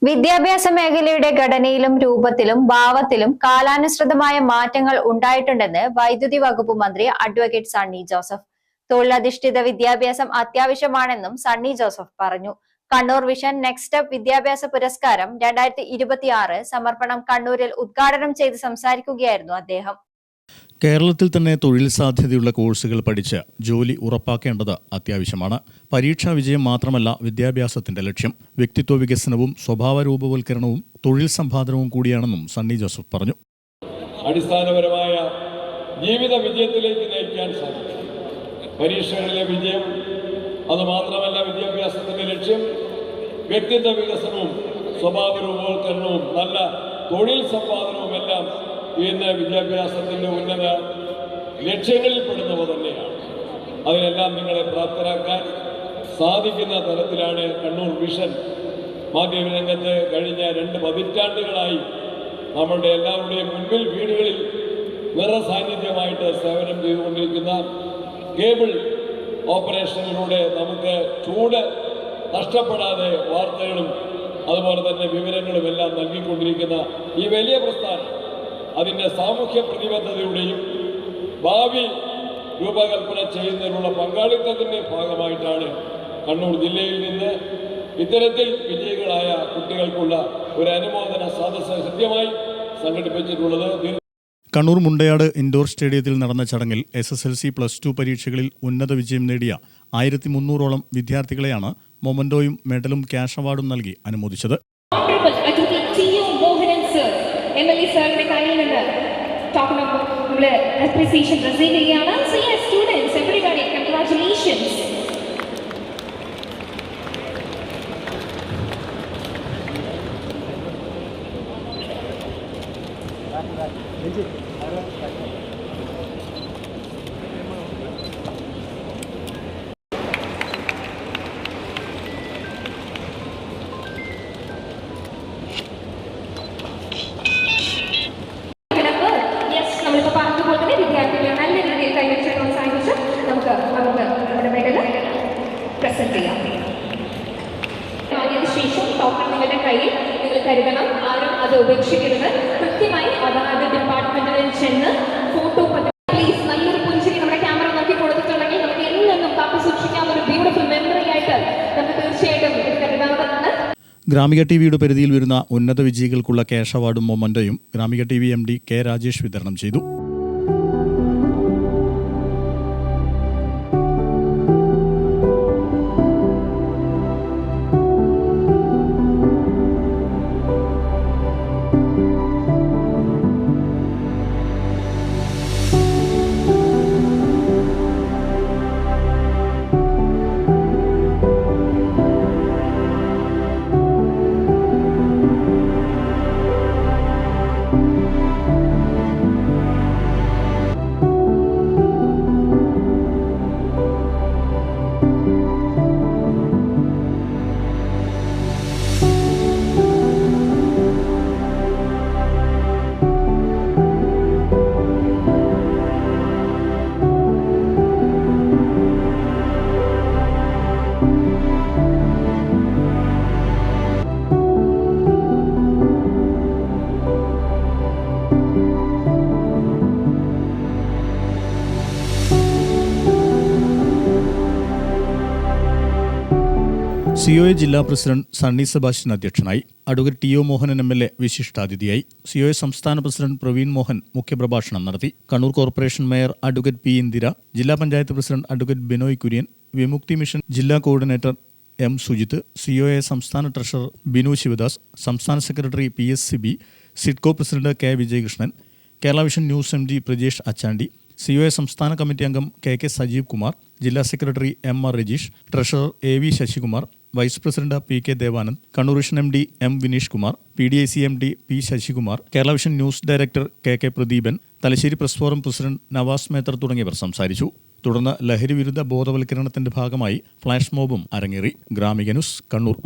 വിദ്യാഭ്യാസ മേഖലയുടെ ഘടനയിലും രൂപത്തിലും ഭാവത്തിലും കാലാനുസൃതമായ മാറ്റങ്ങൾ ഉണ്ടായിട്ടുണ്ടെന്ന് വൈദ്യുതി വകുപ്പ് മന്ത്രി അഡ്വക്കേറ്റ് സണ്ണി ജോസഫ്. തൊഴിലധിഷ്ഠിത വിദ്യാഭ്യാസം അത്യാവശ്യമാണെന്നും സണ്ണി ജോസഫ് പറഞ്ഞു. കണ്ണൂർ വിഷൻ നെക്സ്റ്റ് സ്റ്റെപ്പ് വിദ്യാഭ്യാസ പുരസ്കാരം 2026 സമർപ്പണം കണ്ണൂരിൽ ഉദ്ഘാടനം ചെയ്ത് സംസാരിക്കുകയായിരുന്നു അദ്ദേഹം. കേരളത്തിൽ തന്നെ തൊഴിൽ സാധ്യതയുള്ള കോഴ്സുകൾ പഠിച്ച് ജോലി ഉറപ്പാക്കേണ്ടത് അത്യാവശ്യമാണ്. പരീക്ഷാ വിജയം മാത്രമല്ല വിദ്യാഭ്യാസത്തിന്റെ ലക്ഷ്യം. വ്യക്തിത്വ വികസനവും സ്വഭാവ രൂപവൽക്കരണവും തൊഴിൽ സമ്പാദനവും കൂടിയാണെന്നും സണ്ണി ജോസഫ് പറഞ്ഞു. അടിസ്ഥാനപരമായ ജീവിത വിജയത്തിലേക്ക് നയിക്കാൻ സാധിക്കും. പരീക്ഷകളിലെ വിജയം അത് മാത്രമല്ല, വിദ്യാഭ്യാസത്തിന്റെ ലക്ഷ്യം വ്യക്തിത്വ വികസനവും സ്വഭാവ രൂപവൽക്കരണവും നല്ല തൊഴിൽ സമ്പാദനവും എല്ലാം ഇന്ന് വിദ്യാഭ്യാസത്തിൻ്റെ ഉന്നത ലക്ഷ്യങ്ങളിൽ പെടുന്നവ തന്നെയാണ്. അതിനെല്ലാം നിങ്ങളെ പ്രാപ്തരാക്കാൻ സാധിക്കുന്ന തരത്തിലാണ് കണ്ണൂർ വിഷൻ മാധ്യമരംഗത്ത് കഴിഞ്ഞ 2 പതിറ്റാണ്ടുകളായി നമ്മളുടെ എല്ലാവരുടെയും മുൻപിൽ വീടുകളിൽ നിറസാന്നിധ്യമായിട്ട് സേവനം ചെയ്തുകൊണ്ടിരിക്കുന്ന കേബിൾ ഓപ്പറേഷനിലൂടെ നമുക്ക് ചൂട് നഷ്ടപ്പെടാതെ വാർത്തകളും അതുപോലെ തന്നെ വിവരങ്ങളും എല്ലാം നൽകിക്കൊണ്ടിരിക്കുന്ന ഈ വലിയ പ്രസ്ഥാനം അതിൻ്റെ സാമൂഹ്യ പ്രതിബദ്ധതയുടെയും ഭാവി രൂപകൽപ്പന ചെയ്യുന്നതിനുള്ള പങ്കാളിത്തത്തിൻ്റെ ഭാഗമായിട്ടാണ് കണ്ണൂർ ജില്ലയിൽ നിന്ന് ഇത്തരത്തിൽ വിജയികളായ കുട്ടികൾക്കുള്ള ഒരു അനുമോദന സദസ്സ് ഹൃദ്യമായി സംഘടിപ്പിച്ചിട്ടുള്ളത്. കണ്ണൂർ മുണ്ടയാട് ഇൻഡോർ സ്റ്റേഡിയത്തിൽ നടന്ന ചടങ്ങിൽ SSLC+2 പരീക്ഷകളിൽ ഉന്നത വിജയം നേടിയ 1300ഓളം വിദ്യാർത്ഥികളെയാണ് മൊമന്റോയും മെഡലും ക്യാഷ് അവാർഡും നൽകി അനുമോദിച്ചത്. MLA സാറിന്റെ കയ്യിൽ നിന്ന് നമ്മൾ അപ്രീസിയേഷൻ റിസീവ് ചെയ്യുകയാണ്. So yes, students, everybody, congratulations. വിദ്യാർത്ഥികളെ നല്ല രീതിയിൽ കൈവച്ച് പ്രോത്സാഹിപ്പിച്ച് നമുക്ക് നമ്മുടെ മെഡൽ പ്രസന്റ് ചെയ്യാം. അതിനുശേഷം ടോക്കൺ നിങ്ങളുടെ കയ്യിൽ നിങ്ങൾ കരുതണം. ആരും അത് ഉപേക്ഷിക്കരുത്. കൃത്യമായി അതാത് ഡിപ്പാർട്ട്മെന്റുകളിൽ ചെന്ന് ഫോട്ടോ പ്ലീസ് നല്ലൊരു പുഞ്ചിരി നമ്മുടെ ക്യാമറ നോക്കി കൊടുത്തിട്ടുണ്ടെങ്കിൽ നമുക്ക് എന്നും കാത്തു സൂക്ഷിക്കാൻ ഒരു ബ്യൂട്ടിഫുൾ മെമ്മറി ആയിട്ട് നമുക്ക് തീർച്ചയായിട്ടും ഇത് കരുതാവുന്നതാണ്. ഗ്രാമിക ടിവിയുടെ പരിധിയിൽ വരുന്ന ഉന്നത വിജയികൾക്കുള്ള ക്യാഷ് അവാർഡും മൊമന്റോയും Gramika TV MD K Rajesh വിതരണം ചെയ്തു. COA ജില്ലാ പ്രസിഡന്റ് സണ്ണി സെബാസ്റ്റ്യൻ അധ്യക്ഷനായി. അഡ്വക്കേറ്റ് TO മോഹനൻ MLA വിശിഷ്ടാതിഥിയായി. COA സംസ്ഥാന പ്രസിഡന്റ് പ്രവീൺ മോഹൻ മുഖ്യപ്രഭാഷണം നടത്തി. Kannur corporation mayor advocate P Indira, ജില്ലാ panchayat president advocate Binoy Kurian, Vimukthi mission ജില്ലാ കോർഡിനേറ്റർ M സുജിത്ത്, COA സംസ്ഥാന ട്രഷറർ ബിനു ശിവദാസ്, സംസ്ഥാന secretary PS Siby, SIDCO president K Vijayakrishnan, Kerala Vision News MD Prajesh Achandi, COA സംസ്ഥാന കമ്മിറ്റി അംഗം KK സജീവ് കുമാർ, ജില്ലാ secretary MR Rajeesh, treasurer AV Sasikumar, vice president PK Devanand, Kannur Vision MD M Vineesh Kumar, PDIC MD P Sasikumar, Kerala Vision News director KK Pradeepan, Thalassery press forum president Navas Methar തുടങ്ങിയവർ സംസാരിച്ചു. തുടർന്ന് ലഹരി വിരുദ്ധ ബോധവൽക്കരണത്തിന്റെ ഭാഗമായി ഫ്ലാഷ് മോബും അരങ്ങേറി. ഗ്രാമിക ന്യൂസ്, കണ്ണൂർ.